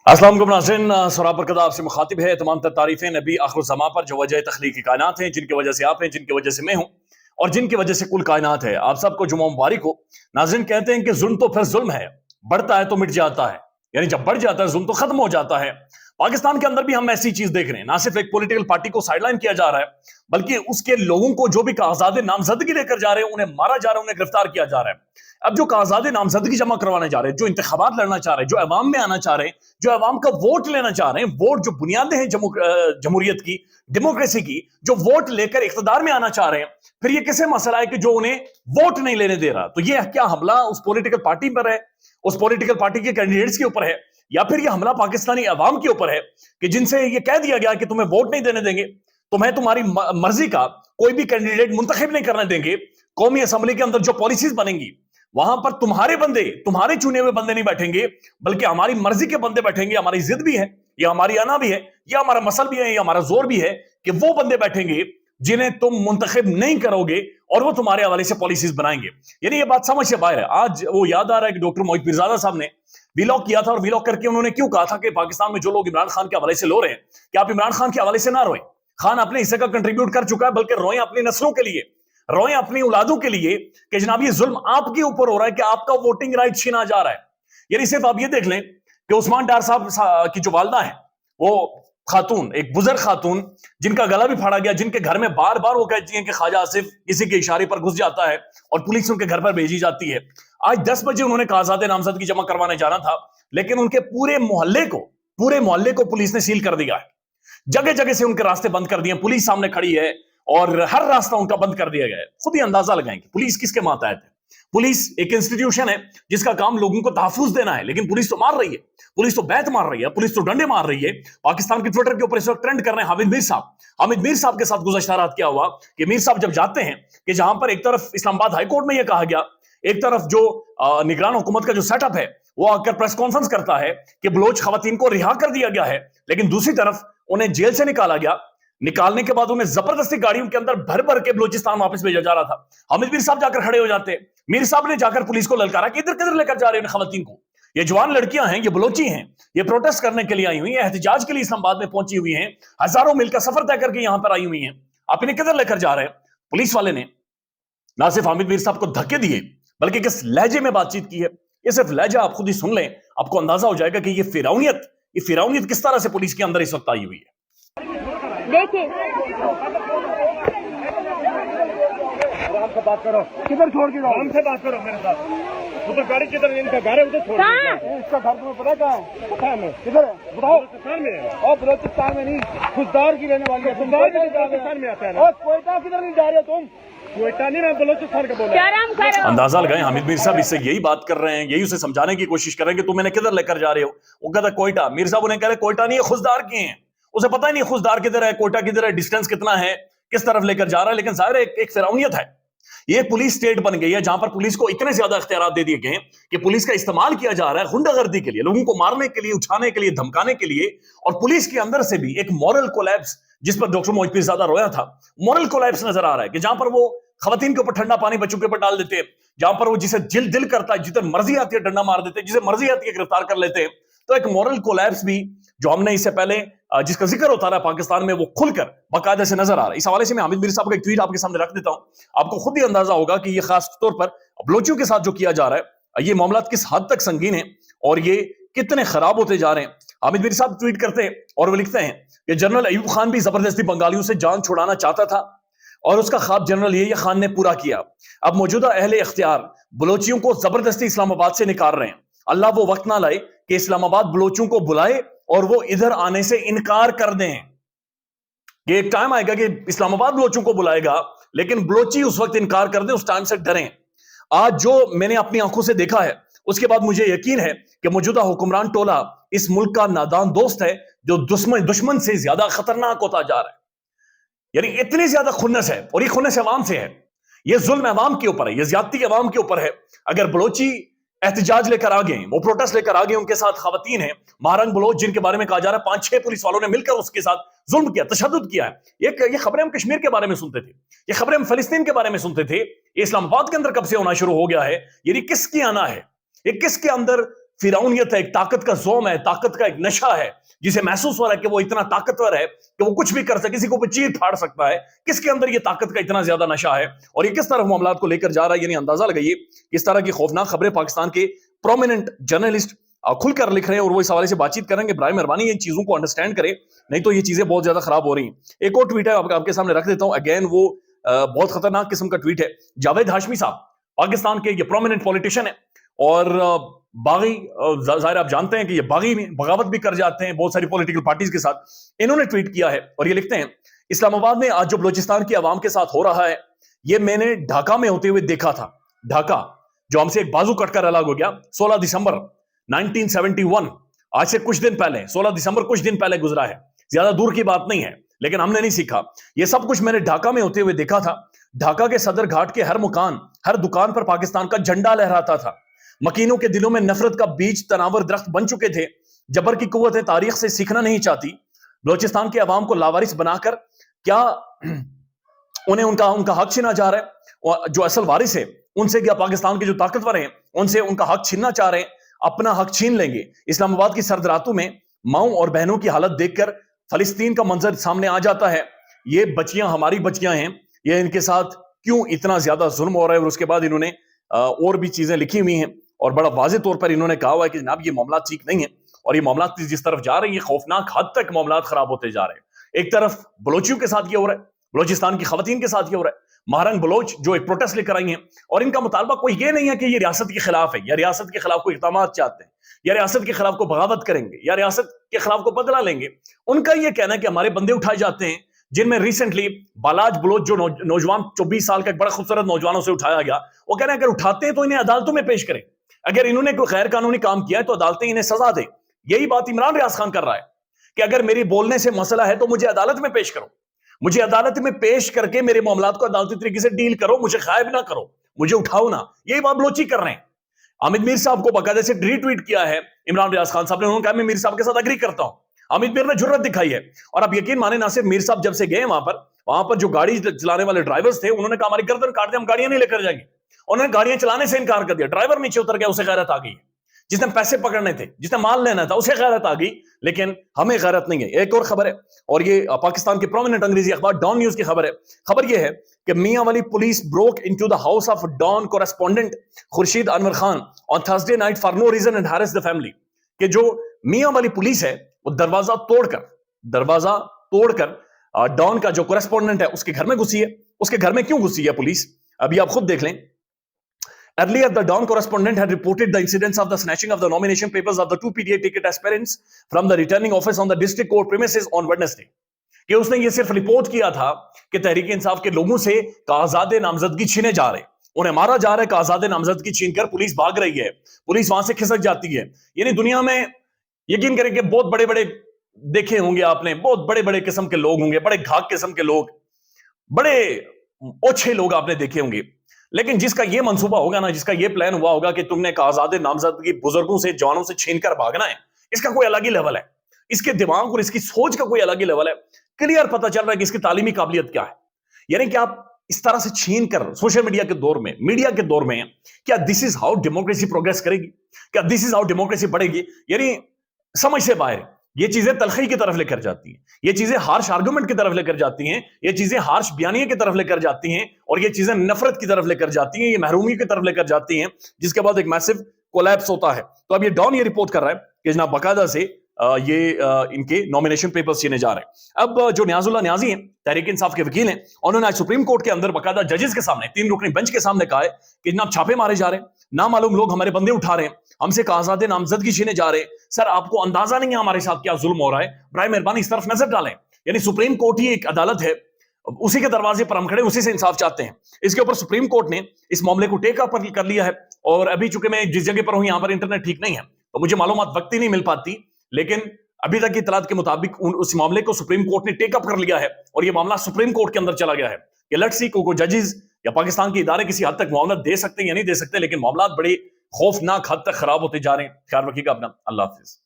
अस्सलाम वालेकुम नाज़रीन, सराब बरकत आपसे मुखातिब है। तमाम तर तारीफें नबी आखिरुज़्ज़मा पर जो वजह तख्लीक़ कायनात हैं, जिनकी वजह से आप हैं, जिनकी वजह से मैं हूँ और जिनकी वजह से कुल कायनात है। आप सबको जुमा मुबारक हो। नाज़रीन, कहते हैं कि जुल्म तो फिर जुल्म है, बढ़ता है तो मिट जाता है, यानी जब बढ़ जाता है जुल्म तो खत्म हो जाता है। पाकिस्तान के अंदर भी हम ऐसी चीज देख रहे हैं, ना सिर्फ एक पॉलिटिकल पार्टी को साइडलाइन किया जा रहा है, बल्कि उसके लोगों को जो भी कागजात नामजदगी लेकर जा रहे हैं उन्हें मारा जा रहा है, उन्हें गिरफ्तार किया जा रहा है। अब जो कागजात नामजदगी जमा करवाने जा रहे हैं, जो इंतखाबात लड़ना चाह रहे हैं, जो अवाम में आना चाह रहे हैं, जो अवाम का वोट लेना चाह रहे हैं, वोट जो बुनियादें हैं जमहूरियत की, डेमोक्रेसी की, जो वोट लेकर इख्तिदार में आना चाह रहे हैं, फिर ये कैसे मसला है कि जो उन्हें वोट नहीं लेने दे रहा? तो ये क्या हमला उस पॉलिटिकल पार्टी पर है, उस पॉलिटिकल पार्टी के कैंडिडेट्स के ऊपर है, या फिर ये हमला पाकिस्तानी अवाम के ऊपर है कि जिनसे ये कह दिया गया कि तुम्हें वोट नहीं देने देंगे, तुम्हें तुम्हारी मर्जी का कोई भी कैंडिडेट मुंतखब नहीं करने देंगे, कौमी असेंबली के अंदर जो पॉलिसीज बनेंगी वहां पर तुम्हारे बंदे, तुम्हारे चुने हुए बंदे नहीं बैठेंगे, बल्कि हमारी मर्जी के बंदे बैठेंगे। हमारी जिद भी है, या हमारी अना भी है, या हमारा मसल भी है, या हमारा जोर भी है कि वो बंदे बैठेंगे जिन्हें तुम मुंतखब नहीं करोगे और वो तुम्हारे हवाले से पॉलिसीज बनाएंगे। यानी ये बात समझ से बाहर है। आज वो याद आ रहा है कि डॉक्टर मोहित पीरजादा साहब ने वीलॉग किया था, और वीलॉग करके उन्होंने क्यों कहा था कि पाकिस्तान में जो लोग इमरान खान के हवाले से रो रहे हैं कि आप इमरान खान के हवाले से ना रोएं, खान अपने हिस्से का कंट्रीब्यूट कर चुका है, बल्कि रोएं अपनी नस्लों के लिए, रोएं अपनी औलादों के लिए कि जनाब ये जुल्म आपके ऊपर हो रहा है कि आपका वोटिंग राइट छीना जा रहा है। यानी सिर्फ आप ये देख लें कि उस्मान डार साहब की जो वालदा है, वो खातून, एक बुजुर्ग खातून जिनका गला भी फाड़ा गया, जिनके घर में बार बार वो कहती हैं कि ख्वाजा आसिफ किसी के इशारे पर घुस जाता है और पुलिस उनके घर पर भेजी जाती है। आज 10 बजे उन्होंने कागजात नामजदगी जमा करवाने जाना था, लेकिन उनके पूरे मोहल्ले को पुलिस ने सील कर दिया है। जगह जगह से उनके रास्ते बंद कर दिए, पुलिस सामने खड़ी है और हर रास्ता उनका बंद कर दिया गया है। खुद ही अंदाजा लगाएंगे पुलिस किसके मातहत है। पुलिस एक इंस्टीट्यूशन है जिसका काम लोगों को तहफुज देना है, लेकिन पुलिस तो मार रही है, पुलिस तो बैत मार रही है, पुलिस तो डंडे मार रही है। पाकिस्तान के ट्विटर के ऊपर इस वक्त ट्रेंड कर रहे हैं हामिद मीर साहब के साथ गुज़श्ता रात क्या हुआ कि मीर साहब जब जाते हैं कि जहां पर एक तरफ इस्लामाबाद हाईकोर्ट में यह कहा गया, एक तरफ जो निगरान हुकूमत का जो सेटअप है वो आकर प्रेस कॉन्फ्रेंस करता है कि बलोच खवातीन को रिहा कर दिया गया है, लेकिन दूसरी तरफ उन्हें जेल से निकाला गया। निकालने के बाद उन्हें जबरदस्ती गाड़ियों के अंदर भर भर के बलूचिस्तान वापस भेजा जा रहा था। हामिद मीर साहब जाकर खड़े हो जाते, मीर साहब ने जाकर पुलिस को ललकारा कि इधर किधर लेकर जा रहे हैं खवातीन को, ये जवान लड़कियां हैं, ये बलोची हैं, ये प्रोटेस्ट करने के लिए आई हुई हैं, एहतजाज के लिए इस्लामाबाद में पहुंची हुई हैं, हजारों मील का सफर तय करके यहां पर आई हुई हैं, आप इन्हें किधर लेकर जा रहे हैं? पुलिस वाले ने ना सिर्फ हामिद मीर साहब को धक्के दिए, बल्कि किस लहजे में बातचीत की है, ये सिर्फ लहजा आप खुद ही सुन लें, आपको अंदाजा हो जाएगा कि ये फिरौनियत किस तरह से पुलिस के अंदर इस वक्त आई हुई है। देखिए आराम से बात करो, किधर छोड़ के जाओ, आराम से बात करो मेरे साथ। उधर गाड़ी किधर, इनका घर है उधर छोड़ दो। इसका घर तुम्हें पता कहाँ है? पता है हमें, किधर है बताओ। बलूचिस्तान में है। और बलूचिस्तान में नहीं, खुशदार की रहने वाली है। खुशदार भी बलूचिस्तान में आता है। और कोयटा किधर नहीं जा रहे तुम? कोयटा नहीं, मैं बलूचिस्तान का बोल रहा हूं। अंदाजा लगाएं, हामिद मीर साहब इससे यही बात कर रहे हैं, यही उसे समझाने की कोशिश कर रहे हैं कि तुम इन्हें किधर लेकर जा रहे हो। वो कहता कोयटा, मीर साहब उन्हें कह रहे कोयटा नहीं है, खुशदार की हैं। उसे पता ही नहीं खुशदार किधर है, कोयटा किधर है, डिस्टेंस कितना है, किस तरफ लेकर जा रहा है। लेकिन जाहिर है एक फिरौनियत है, ये पुलिस स्टेट बन गई है जहां पर पुलिस को इतने ज्यादा इख्तियार दे दिए गए हैं कि पुलिस का इस्तेमाल किया जा रहा है गुंडागर्दी के लिए, लोगों को मारने के लिए, उठाने के लिए, धमकाने के लिए। और पुलिस के अंदर से भी एक मॉरल कोलैप्स, जिस पर डॉक्टर मोहित पीरजादा रोया था, मॉरल कोलैप्स नजर आ रहा है कि जहां पर वो खवातीन के ऊपर ठंडा पानी बच्चों के ऊपर डाल देते हैं, जहां पर वो जिसे दिल करता है, जितने मर्जी आती है डंडा मार देते हैं, जिसे मर्जी आती है गिरफ्तार कर लेते हैं। तो एक मॉरल कोलैप्स भी जो हमने इससे पहले जिसका जिक्र होता रहा पाकिस्तान में, वो खुलकर बाकायदा से नजर आ रहा है। इस हवाले से मैं हामिद मीर साहब का एक ट्वीट आपके सामने रख देता हूं, आपको खुद ही अंदाजा होगा कि ये खास तौर पर बलोचियों के साथ जो किया जा रहा है, ये मामला किस हद तक संगीन है और ये कितने खराब होते जा रहे हैं। हामिद मीर साहब ट्वीट करते हैं और वो लिखते हैं कि जनरल अयूब खान भी जबरदस्ती बंगालियों से जान छुड़ाना चाहता था और उसका ख्वाब जनरल यही खान ने पूरा किया। अब मौजूदा अहले इख्तियार बलोचियों को जबरदस्ती इस्लामाबाद से निकाल रहे हैं। अल्लाह वो वक्त ना लाए कि इस्लामाबाद बलोचों को बुलाए और वो इधर आने से इनकार कर दें। ये एक टाइम आएगा कि इस्लामाबाद बलोचों को बुलाएगा, लेकिन बलोची उस वक्त इनकार कर दें, उस टाइम से डरें। आज जो मैंने अपनी आंखों से देखा है, उसके बाद मुझे यकीन है कि मौजूदा हुक्मरान टोला इस मुल्क का नादान दोस्त है, जो दुश्मन से ज्यादा खतरनाक होता जा रहा है। यानी इतनी ज्यादा खुन्नस है, और ये खुन्नस अवाम से है, ये जुल्म अवाम के ऊपर है, ये ज्यादती अवाम के ऊपर है। अगर बलोची एहतजाज लेकर आ गए, वो प्रोटेस्ट लेकर आ गए, उनके साथ खवातीन हैं, महारंग बलोच, जिनके बारे में कहा जा रहा है 5-6 पुलिस वालों ने मिलकर उसके साथ जुल्म किया, तशद्दुद किया है। ये खबरें हम कश्मीर के बारे में सुनते थे, ये खबरें हम फिलिस्तीन के बारे में सुनते थे, ये इस्लामाबाद के अंदर कब से होना शुरू हो गया है? ये किसकी आना है? ये किसके अंदर फिरौनियत है, एक ताकत का जोम है, ताकत का एक नशा है, जिसे महसूस हो रहा है कि वो इतना ताकतवर है कि वो कुछ भी कर सकता है, किसी को भी चीर फाड़ सकता है। किसके अंदर ये ताकत का इतना ज्यादा नशा है और ये किस तरह मामलात को लेकर जा रहा है, यानी अंदाजा लगाइए। इस तरह की खौफनाक खबरें पाकिस्तान के प्रोमिनेंट जर्नलिस्ट खुलकर लिख रहे हैं और वो इस हवाले से बातचीत करेंगे। बराए मेहरबानी इन चीजों को अंडरस्टैंड करें, नहीं तो ये चीजें बहुत ज्यादा खराब हो रही हैं। एक और ट्वीट है आपके सामने रख देता हूं, अगेन वो बहुत खतरनाक किस्म का ट्वीट है। जावेद हाशमी साहब पाकिस्तान के ये प्रोमिनेंट पॉलिटिशियन है और बागी, जाहिर आप जानते हैं कि ये बागी में बगावत भी कर जाते हैं बहुत सारी पॉलिटिकल पार्टीज के साथ। इन्होंने ट्वीट किया है और ये लिखते हैं, इस्लामाबाद में आज जो बलूचिस्तान की आवाम के साथ हो रहा है ये मैंने ढाका में होते हुए देखा था। ढाका जो हमसे एक बाजू कटकर अलग हो गया 16 दिसंबर 1971, आज से कुछ दिन पहले, 16 दिसंबर कुछ दिन पहले गुजरा है, ज्यादा दूर की बात नहीं है, लेकिन हमने नहीं सीखा। ये सब कुछ मैंने ढाका में होते हुए देखा था। ढाका के सदर घाट के हर मकान, हर दुकान पर पाकिस्तान का झंडा लहराता था। मकीनों के दिलों में नफरत का बीज तनावर दरख्त बन चुके थे। जबर की कुव्वत तारीख से सीखना नहीं चाहती। बलूचिस्तान के अवाम को लावारिस बनाकर क्या उन्हें उनका हक छीना जा रहा है? और जो असल वारिस है उनसे क्या पाकिस्तान के जो ताकतवर हैं उनसे उनका हक छीनना चाह रहे हैं? अपना हक छीन लेंगे। इस्लामाबाद की सर्द रातों में माओं और बहनों की हालत देखकर फलस्तीन का मंजर सामने आ जाता है। ये बच्चियां हमारी बच्चियां हैं, ये इनके साथ क्यों इतना ज्यादा जुल्म हो रहा है? और उसके बाद इन्होंने और भी चीजें लिखी हुई हैं और बड़ा वाज़ेह तौर पर इन्होंने कहा हुआ है कि जनाब ये मामला ठीक नहीं है और ये मामला जिस तरफ जा रहे हैं ये खौफनाक हद तक मामला खराब होते जा रहे हैं। एक तरफ बलोचियों के साथ ये हो रहा है, बलोचिस्तान की खवातीन के साथ ये हो रहा है। महारंग बलोच जो एक प्रोटेस्ट लेकर आई हैं और इनका मुतालबा कोई ये नहीं है कि ये रियासत के खिलाफ है या रियासत के खिलाफ कोई इक़दामात चाहते हैं या रियासत के खिलाफ को बगावत करेंगे या रियासत के खिलाफ को बदला लेंगे। उनका ये कहना है कि हमारे बंदे उठाए जाते हैं, जिनमें रिसेंटली बालाज बलोच जो नौजवान 24 साल का एक बड़ा खूबसूरत नौजवानों से उठाया गया, वो कह रहे हैं अगर उठाते हैं तो इन्हें अदालतों में पेश करें, अगर इन्होंने कोई गैर कानूनी काम किया है तो अदालतें इन्हें सजा दे। यही बात इमरान रियाज खान कर रहा है कि अगर मेरी बोलने से मसला है तो मुझे अदालत में पेश करो, मुझे अदालत में पेश करके मेरे मामलात को अदालती तरीके से डील करो, मुझे गायब ना करो, मुझे उठाओ ना। यही बात बलोची कर रहे हैं। अमित मीर साहब को बाकायदे से रीट्वीट किया है इमरान रियाज खान साहब ने, उन्होंने कहा मैं मीर साहब के साथ एग्री करता हूं। अमित मीर ने जुर्रत दिखाई है और आप यकीन माने ना सिर्फ मीर साहब जब से गए वहां पर जो गाड़ी चलाने वाले ड्राइवर्स थे उन्होंने कहा हमारी गर्दन काट दे, हम गाड़ियां नहीं लेकर जाएंगे। उन्होंने गाड़ियां चलाने से इनकार कर दिया। ड्राइवर नीचे उतर गया, उसे गैरत आ गई। जिसने पैसे पकड़ने थे, जिसने माल लेना था, उसे गैरत आ गई, लेकिन हमें गैरत नहीं है। एक और खबर है और ये पाकिस्तान के प्रोमिनेंट अंग्रेजी अखबार डॉन न्यूज की खबर है। खबर ये है कि Mianwali police broke into the house of Dawn correspondent Khurshid Anwar Khan on Thursday night for no reason and harass the family. कि जो मियां वाली पुलिस है वो दरवाजा तोड़कर डॉन का जो कोरेस्पोंडेंट है उसके घर में घुसी है। उसके घर में क्यों घुसी है पुलिस, अभी आप खुद देख लें। Earlier, the Dawn correspondent had reported the incidents of the snatching of the nomination papers of the 2 PDA ticket aspirants from the returning office on the district court premises on Wednesday. कि उसने ये सिर्फ report किया था कि तहरीक इंसाफ के लोगों से कागजात नामजदगी छीने जा रहे, उन्हें मारा जा रहा है, कागजात नामजदगी छीनकर पुलिस भाग रही है, पुलिस वहां से खिसक जाती है। यानी दुनिया में यकीन करें कि बहुत बड़े बड़े देखे होंगे आपने, बहुत बड़े बड़े किस्म के लोग होंगे, बड़े घाक किस्म के लोग, बड़े ओछे लोग आपने देखे होंगे, लेकिन जिसका ये मंसूबा होगा ना, जिसका ये प्लान हुआ होगा कि तुमने कागजात नामजदगी बुजुर्गों से, जवानों से छीनकर भागना है, इसका कोई अलग ही लेवल है, इसके दिमाग और इसकी सोच का कोई अलग ही लेवल है। क्लियर पता चल रहा है कि इसकी तालीमी काबिलियत क्या है। यानी कि आप इस तरह से छीन कर सोशल मीडिया के दौर में, मीडिया के दौर में, क्या this is how democracy progress करेगी? क्या दिस इज हाउ डेमोक्रेसी बढ़ेगी? यानी समझ से बाहर ये चीजें तलखी की तरफ लेकर जाती हैं, ये चीजें हार्श आर्गुमेंट की तरफ लेकर जाती हैं, ये चीजें हार्श बयानियों की तरफ लेकर जाती हैं और ये चीजें नफरत की तरफ लेकर जाती हैं, ये महरूमी की तरफ लेकर जाती हैं, जिसके बाद एक मैसिव कोलैप्स होता है। तो अब ये डॉन ये रिपोर्ट कर रहा है कि जनाब बाकायदा से इनके नॉमिनेशन पेपर्स छीने जा रहे हैं। अब जो न्याजुल्लाह न्याजी हैं, तहरीक इंसाफ के वकील हैं, उन्होंने आज सुप्रीम कोर्ट के अंदर बाकायदा जजेस के सामने, 3 रुकनी बेंच के सामने कहा है कि जनाब छापे मारे जा रहे हैं, नामालूम लोग हमारे बंदे उठा रहे हैं, हमसे कागजात नामजदगी छीने जा रहे हैं। सर आपको अंदाजा नहीं है हमारे साथ क्या जुल्म हो रहा है, बराए मेहरबानी इस तरफ नजर डालें। यानी सुप्रीम कोर्ट ही एक अदालत है, उसी के दरवाजे पर हम खड़े, उसी से इंसाफ चाहते हैं। इसके ऊपर सुप्रीम कोर्ट ने इस मामले को टेक अप कर लिया है और अभी चूंकि मैं जिस जगह पर हूं यहां पर इंटरनेट ठीक नहीं है तो मुझे मालूमात वक्त ही नहीं मिल पाती, लेकिन अभी तक की इतलात के मुताबिक उस मामले को सुप्रीम कोर्ट ने टेक अप कर लिया है और यह मामला सुप्रीम कोर्ट के अंदर चला गया है। कि लेट्स सी को जजेस या पाकिस्तान के इदारे किसी हद तक मामला दे सकते हैं या नहीं दे सकते, लेकिन मामला बड़े खौफनाक हद तक खराब होते जा रहे हैं। ख्याल रखिएगा अपना, अल्लाह हाफिज।